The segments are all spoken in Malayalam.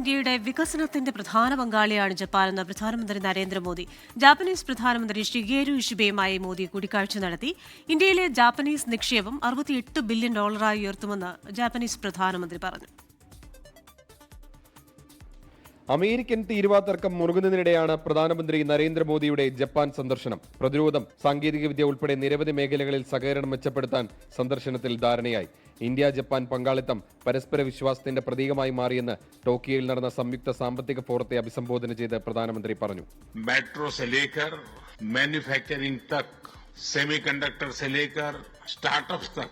ഇന്ത്യയുടെ വികസനത്തിന്റെ പ്രധാന പങ്കാളിയാണ് ജപ്പാനെന്ന് പ്രധാനമന്ത്രി നരേന്ദ്രമോദി. ജാപ്പനീസ് പ്രധാനമന്ത്രി ഷിഗേരു ഇഷിബയുമായി മോദി കൂടിക്കാഴ്ച നടത്തി. ഇന്ത്യയിലെ ജാപ്പനീസ് നിക്ഷേപം $68 ബില്യൺ ഉയർത്തുമെന്ന് ജാപ്പനീസ് പ്രധാനമന്ത്രി പറഞ്ഞു. അമേരിക്കൻ തീരുവ തർക്കം മുറുകുന്നതിനിടെയാണ് പ്രധാനമന്ത്രി നരേന്ദ്രമോദിയുടെ ജപ്പാൻ സന്ദർശനം. പ്രതിരോധം, സാങ്കേതികവിദ്യ ഉൾപ്പെടെ നിരവധി മേഖലകളിൽ സഹകരണം മെച്ചപ്പെടുത്താൻ സന്ദർശനത്തിൽ ധാരണയായി. ഇന്ത്യ ജപ്പാൻ പങ്കാളിത്തം പരസ്പര വിശ്വാസത്തിന്റെ പ്രതീകമായി മാറിയെന്ന് ടോക്കിയോയിൽ നടന്ന സംയുക്ത സാമ്പത്തിക ഫോറത്തെ അഭിസംബോധന ചെയ്ത് പ്രധാനമന്ത്രി പറഞ്ഞു. मेट्रो से लेकर मैन्युफैक्चरिंग तक, सेमीकंडक्टर से लेकर स्टार्टअप्स तक,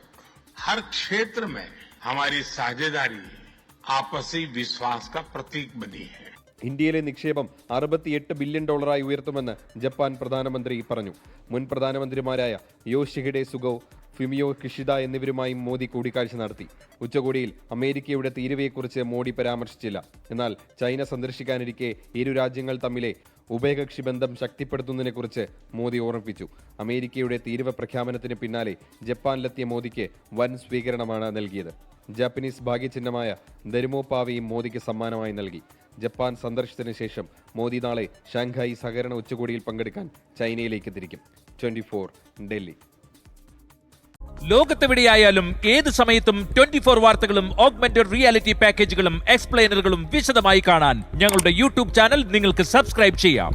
हर क्षेत्र में हमारी साझेदारी आपसी विश्वास का प्रतीक बनी है. ഇന്ത്യയിലെ നിക്ഷേപം $68 ബില്യൺ ഉയർത്തുമെന്ന് ജപ്പാൻ പ്രധാനമന്ത്രി പറഞ്ഞു. മുൻ പ്രധാനമന്ത്രിമാരായ യോഷിഹിഡെ സുഗോ, ഫുമിയോ കിഷിഡ എന്നിവരുമായും മോദി കൂടിക്കാഴ്ച നടത്തി. ഉച്ചകോടിയിൽ അമേരിക്കയുടെ തീരുവയെക്കുറിച്ച് മോദി പരാമർശിച്ചില്ല. എന്നാൽ ചൈന സന്ദർശിക്കാനിരിക്കെ ഇരു രാജ്യങ്ങൾ തമ്മിലെ ഉഭയകക്ഷി ബന്ധം ശക്തിപ്പെടുത്തുന്നതിനെക്കുറിച്ച് മോദി ഓർമ്മിപ്പിച്ചു. അമേരിക്കയുടെ തീരുവ പ്രഖ്യാപനത്തിന് പിന്നാലെ ജപ്പാനിലെത്തിയ മോദിക്ക് വൻ സ്വീകരണമാണ് നൽകിയത്. ജാപ്പനീസ് ഭാഗ്യചിഹ്നമായ ദരുമോ പാവയും മോദിക്ക് സമ്മാനമായി നൽകി. ജപ്പാൻ സന്ദർശനത്തിന് ശേഷം മോദി നാളെ ഷാങ്ഹായി സഹകരണ ഉച്ചകോടിയിൽ പങ്കെടുക്കാൻ ചൈനയിലേക്ക് തിരിക്കും. 24 ഡൽഹി. ലോകത്തെവിടെയായാലും ഏത് സമയത്തും 24 വാർത്തകളും ഓഗ്മെന്റഡ് റിയാലിറ്റി പാക്കേജുകളും എക്സ്പ്ലെയിനറുകളും വിശദമായി കാണാൻ ഞങ്ങളുടെ യൂട്യൂബ് ചാനൽ നിങ്ങൾക്ക് സബ്സ്ക്രൈബ് ചെയ്യാം.